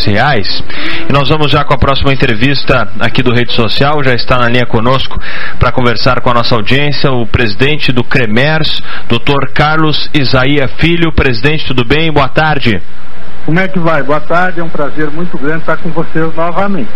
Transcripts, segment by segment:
reais. E nós vamos já com a próxima entrevista aqui do Rede Social. Já está na linha conosco para conversar com a nossa audiência o presidente do CREMERS, Dr. Carlos Isaia Filho. Presidente, tudo bem? Boa tarde. Como é que vai? Boa tarde, é um prazer muito grande estar com vocês novamente.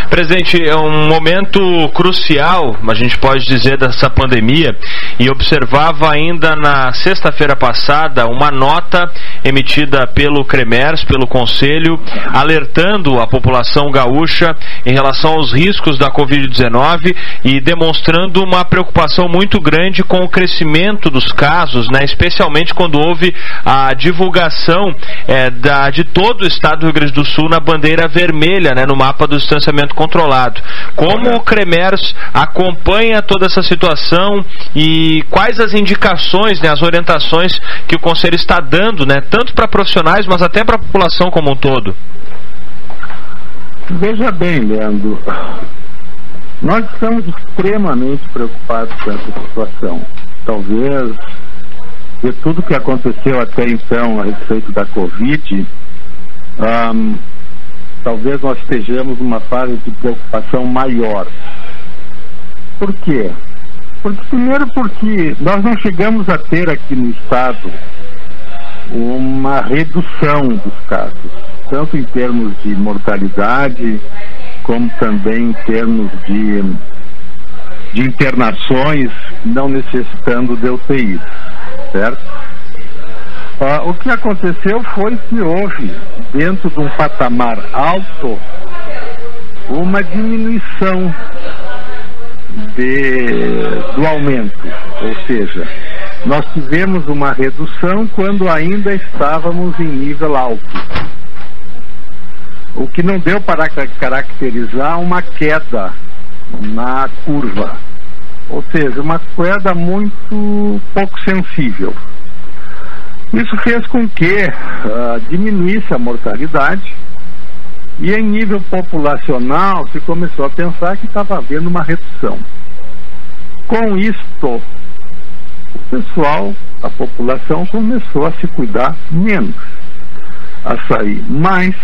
Presidente, é um momento crucial, a gente pode dizer, dessa pandemia, e observava ainda na sexta-feira passada uma nota emitida pelo CREMERS, pelo Conselho, alertando a população gaúcha em relação aos riscos da Covid-19 e demonstrando uma preocupação muito grande com o crescimento dos casos, né, especialmente quando houve a divulgação de todo o estado do Rio Grande do Sul na bandeira vermelha, né, no mapa do distanciamento controlado. Como o CREMERS acompanha toda essa situação e quais as indicações, né, as orientações que o Conselho está dando, né, tanto para profissionais, mas até para a população como um todo? Veja bem, Leandro, nós estamos extremamente preocupados com essa situação. Talvez, de tudo que aconteceu até então a respeito da Covid, talvez nós estejamos numa fase de preocupação maior. Por quê? Primeiro porque nós não chegamos a ter aqui no estado uma redução dos casos, tanto em termos de mortalidade, como também em termos de internações não necessitando de UTI, certo? O que aconteceu foi que houve, dentro de um patamar alto, uma diminuição do aumento, ou seja, nós tivemos uma redução quando ainda estávamos em nível alto, o que não deu para caracterizar uma queda na curva, ou seja, uma queda muito pouco sensível. Isso fez com que diminuísse a mortalidade e em nível populacional se começou a pensar que estava havendo uma redução. Com isto, o pessoal, a população começou a se cuidar menos, a sair mais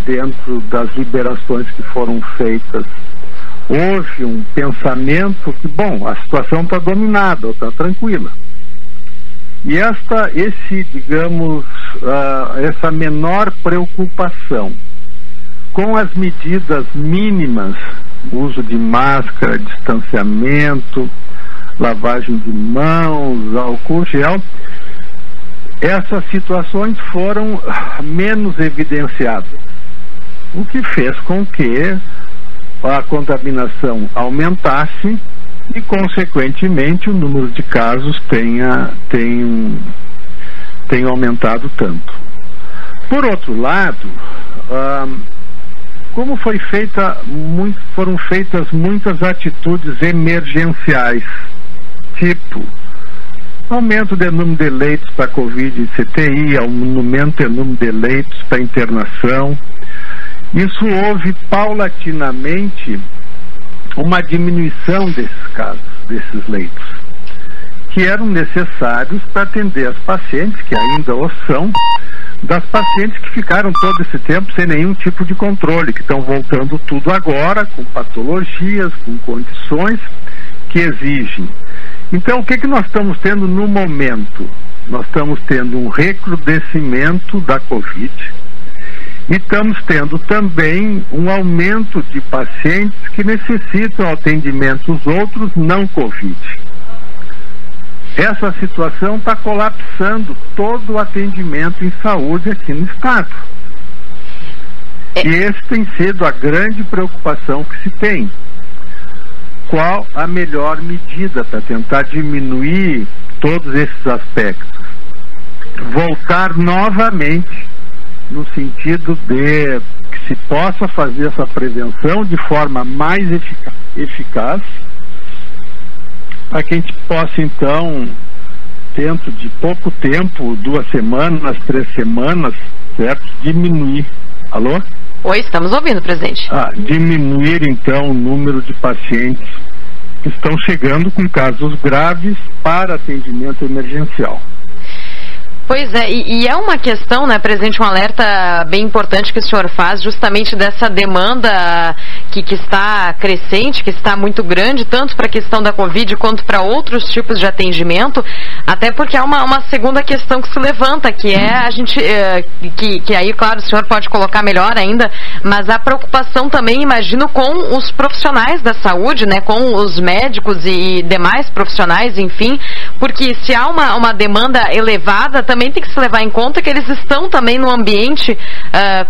dentro das liberações que foram feitas. Houve um pensamento que, bom, a situação está dominada, está tranquila. E essa menor preocupação com as medidas mínimas, uso de máscara, distanciamento, lavagem de mãos, álcool gel, essas situações foram menos evidenciadas, o que fez com que a contaminação aumentasse e, consequentemente, o número de casos tenha aumentado tanto. Por outro lado, como foram feitas muitas atitudes emergenciais, tipo aumento do número de leitos para Covid e CTI, aumento do número de leitos para internação, isso houve paulatinamente uma diminuição desses casos, desses leitos, que eram necessários para atender as pacientes, que ainda o são, das pacientes que ficaram todo esse tempo sem nenhum tipo de controle, que estão voltando tudo agora, com patologias, com condições que exigem. Então, o que nós estamos tendo no momento? Nós estamos tendo um recrudescimento da Covid, e estamos tendo também um aumento de pacientes que necessitam atendimentos outros não Covid. Essa situação está colapsando todo o atendimento em saúde aqui no estado. E esse tem sido a grande preocupação que se tem. Qual a melhor medida para tentar diminuir todos esses aspectos? Voltar novamente no sentido de que se possa fazer essa prevenção de forma mais eficaz, para que a gente possa, então, dentro de pouco tempo, 2 semanas, 3 semanas, certo? Diminuir. Alô? Oi, estamos ouvindo, presidente. Diminuir, então, o número de pacientes que estão chegando com casos graves para atendimento emergencial. Pois é, e é uma questão, né, presidente, um alerta bem importante que o senhor faz justamente dessa demanda que está crescente, que está muito grande, tanto para a questão da Covid quanto para outros tipos de atendimento, até porque há uma segunda questão que se levanta, que é a gente, que aí, claro, o senhor pode colocar melhor ainda, mas a preocupação também, imagino, com os profissionais da saúde, né, com os médicos e demais profissionais, enfim, porque se há uma demanda elevada, também tem que se levar em conta que eles estão também no ambiente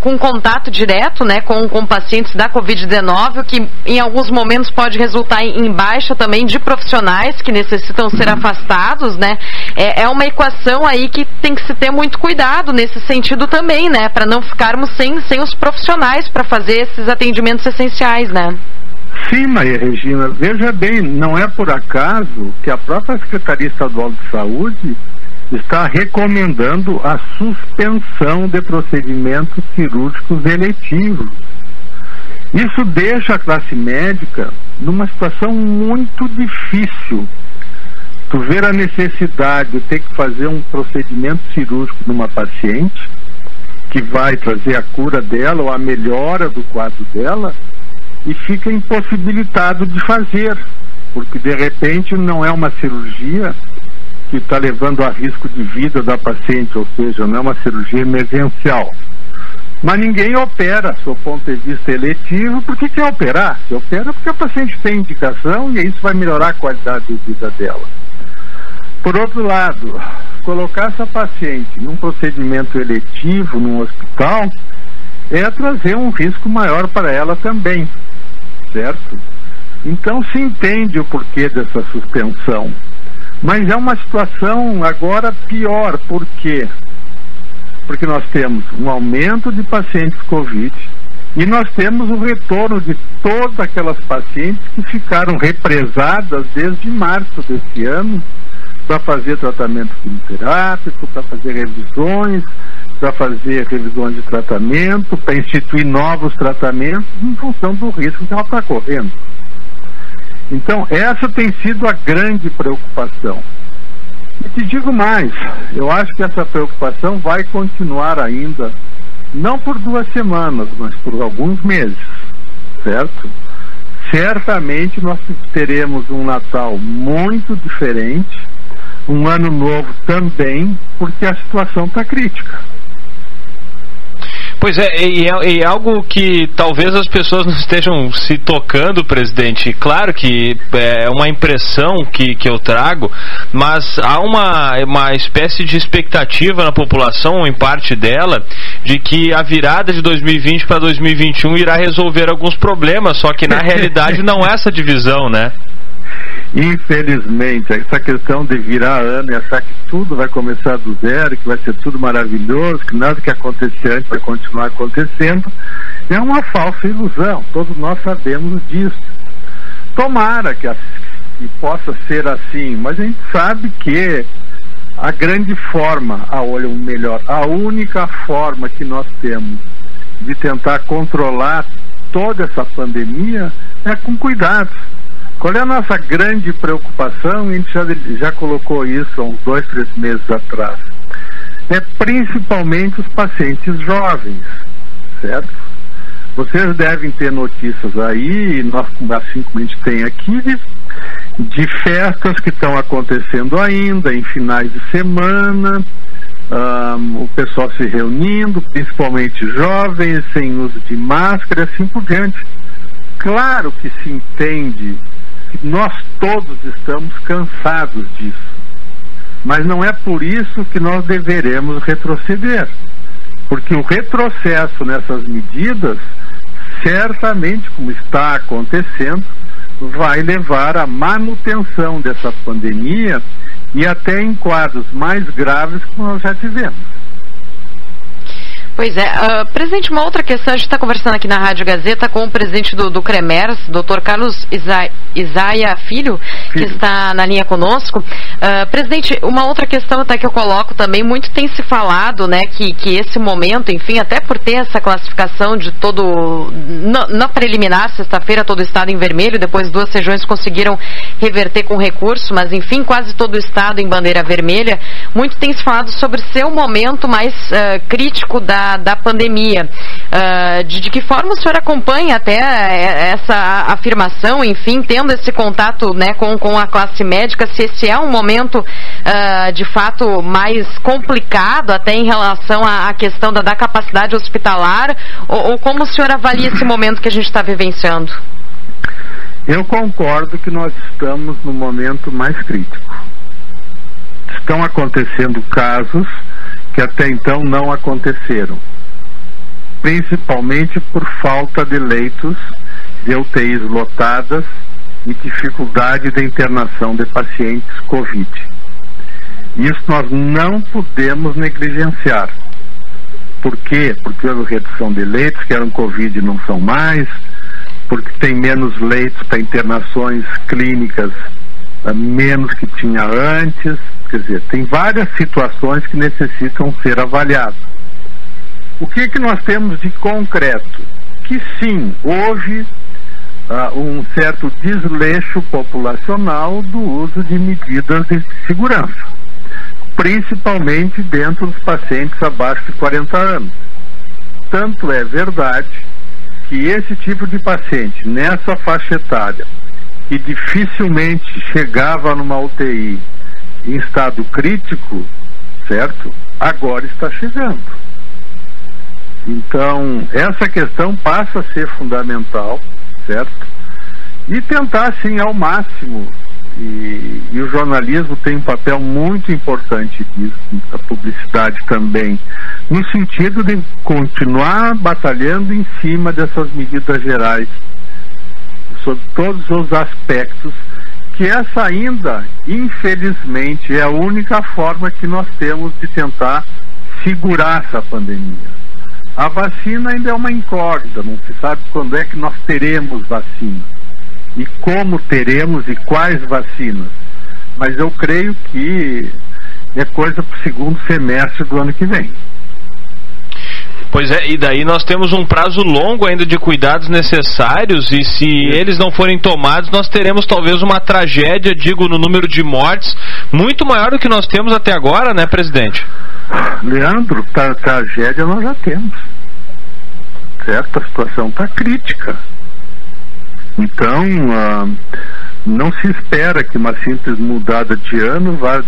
com contato direto, né, com pacientes da Covid-19, o que em alguns momentos pode resultar em baixa também de profissionais que necessitam ser afastados, né? É uma equação aí que tem que se ter muito cuidado nesse sentido também, né, para não ficarmos sem os profissionais para fazer esses atendimentos essenciais, né? Sim, Maria Regina, veja bem, não é por acaso que a própria Secretaria Estadual de Saúde está recomendando a suspensão de procedimentos cirúrgicos eletivos. Isso deixa a classe médica numa situação muito difícil. Tu ver a necessidade de ter que fazer um procedimento cirúrgico numa paciente que vai trazer a cura dela ou a melhora do quadro dela e fica impossibilitado de fazer, porque de repente não é uma cirurgia que está levando a risco de vida da paciente, ou seja, não é uma cirurgia emergencial. Mas ninguém opera, do ponto de vista eletivo, porque quer operar. Se opera porque a paciente tem indicação e isso vai melhorar a qualidade de vida dela. Por outro lado, colocar essa paciente num procedimento eletivo, num hospital, é trazer um risco maior para ela também, certo? Então se entende o porquê dessa suspensão. Mas é uma situação agora pior, por quê? Porque nós temos um aumento de pacientes Covid e nós temos o retorno de todas aquelas pacientes que ficaram represadas desde março desse ano para fazer tratamento quimioterápico, para fazer revisões de tratamento, para instituir novos tratamentos em função do risco que ela está correndo. Então, essa tem sido a grande preocupação. E te digo mais, eu acho que essa preocupação vai continuar ainda, não por 2 semanas, mas por alguns meses, certo? Certamente nós teremos um Natal muito diferente, um Ano Novo também, porque a situação está crítica. Pois é, e algo que talvez as pessoas não estejam se tocando, presidente. Claro que é uma impressão que eu trago, mas há uma espécie de expectativa na população, em parte dela, de que a virada de 2020 para 2021 irá resolver alguns problemas, só que na realidade não é essa divisão, né? Infelizmente, essa questão de virar ano e achar que tudo vai começar do zero, que vai ser tudo maravilhoso, que nada que acontecer antes vai continuar acontecendo, é uma falsa ilusão. Todos nós sabemos disso. Tomara que possa ser assim, mas a gente sabe que a grande forma, a única forma que nós temos de tentar controlar toda essa pandemia é com cuidado. Qual é a nossa grande preocupação? A gente já colocou isso há uns 2, 3 meses atrás. É principalmente os pacientes jovens, certo? Vocês devem ter notícias aí, nós, assim como a gente tem aqui, de festas que estão acontecendo ainda, em finais de semana, o pessoal se reunindo, principalmente jovens, sem uso de máscara, assim por diante. Claro que se entende que nós todos estamos cansados disso, mas não é por isso que nós deveremos retroceder, porque o retrocesso nessas medidas, certamente, como está acontecendo, vai levar à manutenção dessa pandemia e até em quadros mais graves que nós já tivemos. Pois é. Presidente, uma outra questão, a gente está conversando aqui na Rádio Gazeta com o presidente do CREMERS, Dr. Carlos Isaia Filho, que está na linha conosco. Presidente, uma outra questão até que eu coloco também, muito tem se falado, né, que esse momento, enfim, até por ter essa classificação de todo, na preliminar, sexta-feira, todo o estado em vermelho, depois 2 regiões conseguiram reverter com recurso, mas enfim, quase todo o estado em bandeira vermelha. Muito tem se falado sobre ser o momento mais crítico da pandemia. De que forma o senhor acompanha até essa afirmação, enfim, tendo esse contato, né, com a classe médica, se esse é um momento de fato mais complicado até em relação à questão da capacidade hospitalar, ou como o senhor avalia esse momento que a gente está vivenciando? Eu concordo que nós estamos no momento mais crítico. Estão acontecendo casos que até então não aconteceram, principalmente por falta de leitos de UTIs lotadas e dificuldade de internação de pacientes Covid. Isso nós não podemos negligenciar. Por quê? Porque houve redução de leitos que eram Covid e não são mais, porque tem menos leitos para internações clínicas, menos que tinha antes. Quer dizer, tem várias situações que necessitam ser avaliadas. O que nós temos de concreto? Que sim, houve um certo desleixo populacional do uso de medidas de segurança, principalmente dentro dos pacientes abaixo de 40 anos. Tanto é verdade que esse tipo de paciente, nessa faixa etária, que dificilmente chegava numa UTI em estado crítico, certo? Agora está chegando. Então, essa questão passa a ser fundamental, certo? E tentar, sim, ao máximo, e o jornalismo tem um papel muito importante disso, a publicidade também, no sentido de continuar batalhando em cima dessas medidas gerais, sobre todos os aspectos, que essa ainda, infelizmente, é a única forma que nós temos de tentar segurar essa pandemia. A vacina ainda é uma incógnita, não se sabe quando é que nós teremos vacina, e como teremos e quais vacinas. Mas eu creio que é coisa para o segundo semestre do ano que vem. Pois é, e daí nós temos um prazo longo ainda de cuidados necessários, e se eles não forem tomados, nós teremos talvez uma tragédia, digo, no número de mortes, muito maior do que nós temos até agora, né, presidente? Leandro, tragédia nós já temos, certo? A situação está crítica. Então, não se espera que uma simples mudada de ano vá,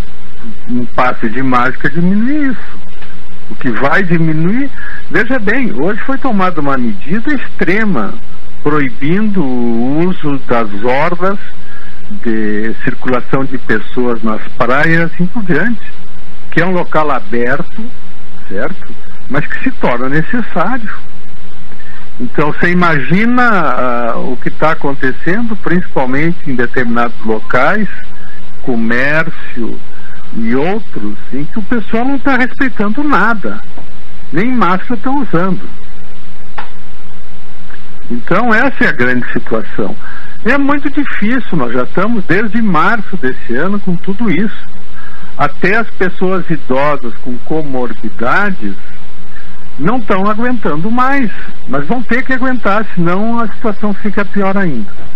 um passe de mágica, diminuir isso. O que vai diminuir, veja bem, hoje foi tomada uma medida extrema, proibindo o uso das orlas de circulação de pessoas nas praias e assim por diante, que é um local aberto, certo? Mas que se torna necessário. Então, você imagina o que está acontecendo, principalmente em determinados locais, comércio e outros, em que o pessoal não está respeitando nada, nem máscara estão usando. Então, essa é a grande situação. É muito difícil, nós já estamos desde março desse ano com tudo isso. Até as pessoas idosas com comorbidades não estão aguentando mais, mas vão ter que aguentar, senão a situação fica pior ainda.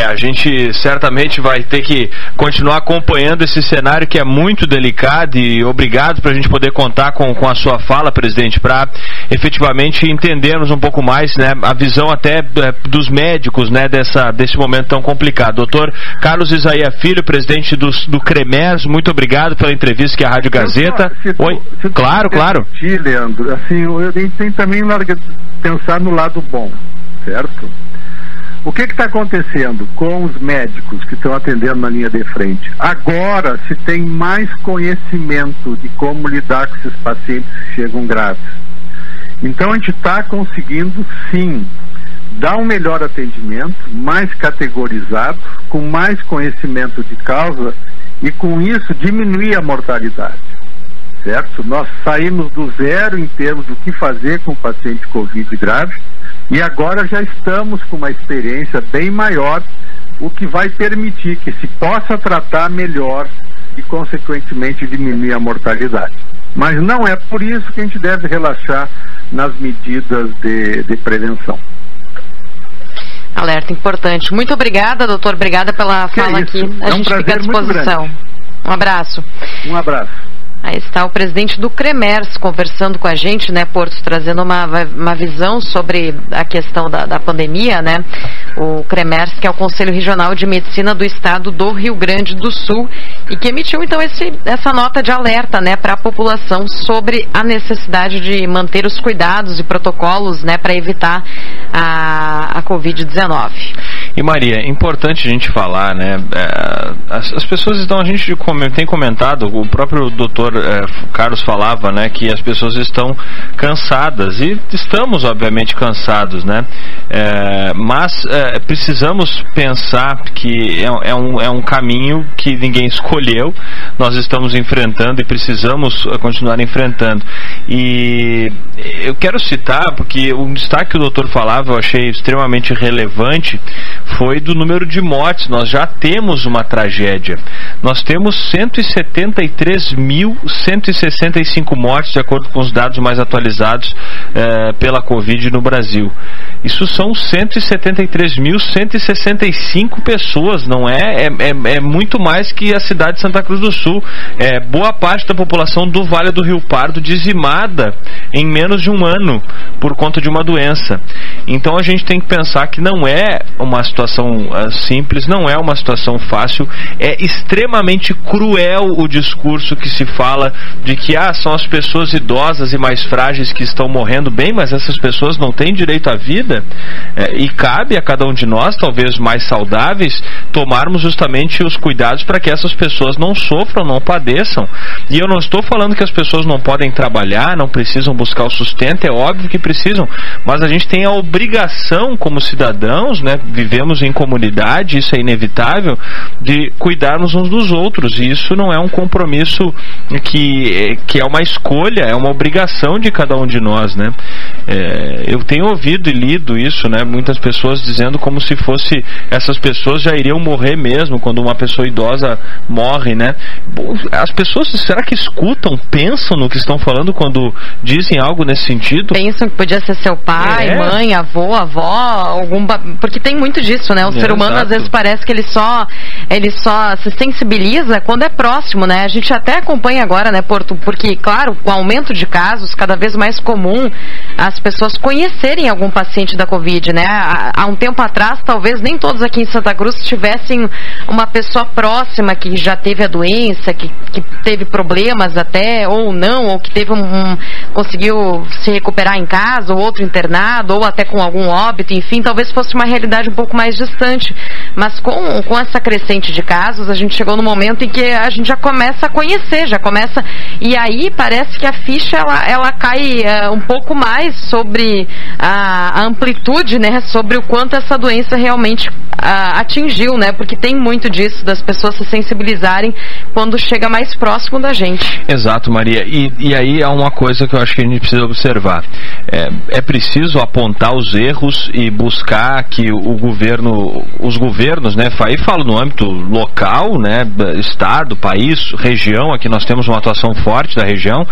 A gente certamente vai ter que continuar acompanhando esse cenário que é muito delicado, e obrigado para a gente poder contar com a sua fala, presidente, para efetivamente entendermos um pouco mais, né, a visão até dos médicos, né, desse momento tão complicado. Doutor Carlos Isaia Filho, presidente do CREMERS, muito obrigado pela entrevista que a Rádio Gazeta... Oi, claro. Leandro, assim, a gente tem também pensar no lado bom, certo? O que está acontecendo com os médicos que estão atendendo na linha de frente? Agora se tem mais conhecimento de como lidar com esses pacientes que chegam graves. Então a gente está conseguindo, sim, dar um melhor atendimento, mais categorizado, com mais conhecimento de causa, e com isso diminuir a mortalidade. certo? Nós saímos do zero em termos do que fazer com o paciente Covid grave e agora já estamos com uma experiência bem maior, o que vai permitir que se possa tratar melhor e, consequentemente, diminuir a mortalidade. Mas não é por isso que a gente deve relaxar nas medidas de prevenção. Alerta importante. Muito obrigada, doutor. Obrigada pela fala aqui. A gente fica à disposição. Um abraço. Um abraço. Aí está o presidente do CREMERS conversando com a gente, né, Porto, trazendo uma visão sobre a questão da pandemia, né? O CREMERS, que é o Conselho Regional de Medicina do Estado do Rio Grande do Sul, e que emitiu então essa nota de alerta, né, para a população sobre a necessidade de manter os cuidados e protocolos, né, para evitar a Covid-19. E Maria, é importante a gente falar, né? As pessoas estão, a gente tem comentado, o próprio doutor Carlos falava, né, que as pessoas estão cansadas, e estamos obviamente cansados, né? Mas precisamos pensar que é um caminho que ninguém escolheu, nós estamos enfrentando e precisamos continuar enfrentando. E eu quero citar, porque o destaque que o doutor falava, eu achei extremamente relevante, foi do número de mortes. Nós já temos uma tragédia. Nós temos 173.165 mortes, de acordo com os dados mais atualizados pela Covid no Brasil. Isso são 173.165 pessoas, não é? É muito mais que a cidade de Santa Cruz do Sul. Boa parte da população do Vale do Rio Pardo dizimada em menos de um ano por conta de uma doença. Então a gente tem que pensar que não é uma situação simples, não é uma situação fácil, é extremamente cruel o discurso que se fala de que são as pessoas idosas e mais frágeis que estão morrendo. Bem, mas essas pessoas não têm direito à vida, e cabe a cada um de nós, talvez mais saudáveis, tomarmos justamente os cuidados para que essas pessoas não sofram, não padeçam. E eu não estou falando que as pessoas não podem trabalhar, não precisam buscar o sustento, é óbvio que precisam, mas a gente tem a obrigação como cidadãos, né, vivemos em comunidade, isso é inevitável, de cuidarmos uns dos outros, e isso não é um compromisso que é uma escolha, é uma obrigação de cada um de nós, né? Eu tenho ouvido e lido isso, né, muitas pessoas dizendo como se fosse, essas pessoas já iriam morrer mesmo quando uma pessoa idosa morre, né? As pessoas, será que escutam, pensam no que estão falando quando dizem algo nesse sentido? Pensam que podia ser seu pai, mãe, avô, avó, porque tem muito disso, né? O ser humano às vezes parece que ele só se sensibiliza quando é próximo, né? A gente até acompanha agora, né, Porto, porque, claro, com o aumento de casos, cada vez mais comum as pessoas conhecerem algum paciente da Covid, né? Há um tempo atrás, talvez nem todos aqui em Santa Cruz tivessem uma pessoa próxima que já teve a doença, que teve problemas até, ou não, ou que teve conseguiu se recuperar em casa, ou outro internado, ou até com algum óbito, enfim, talvez fosse uma realidade um pouco mais distante. Mas com essa crescente de casos, a gente chegou no momento em que a gente já começa a conhecer, e aí parece que a ficha ela cai um pouco mais sobre a amplitude, né, sobre o quanto essa doença realmente atingiu, né, porque tem muito disso, das pessoas se sensibilizarem quando chega mais próximo da gente. Exato, Maria, e aí há uma coisa que eu acho que a gente precisa observar, é preciso apontar os erros e buscar que os governos, né, aí falo no âmbito local, né, estado, país, região, aqui nós temos uma atuação forte da região,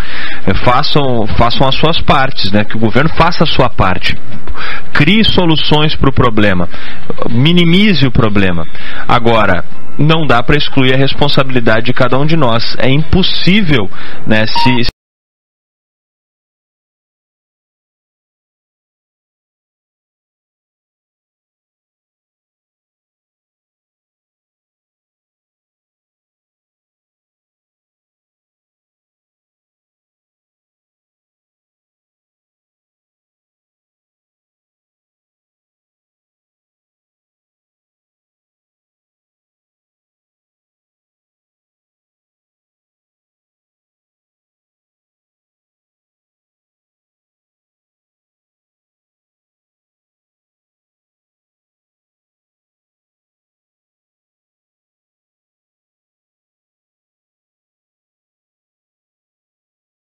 façam as suas partes, né, que o governo faça a sua parte, crie soluções para o problema, minimize o problema. Agora, não dá para excluir a responsabilidade de cada um de nós, é impossível, né, se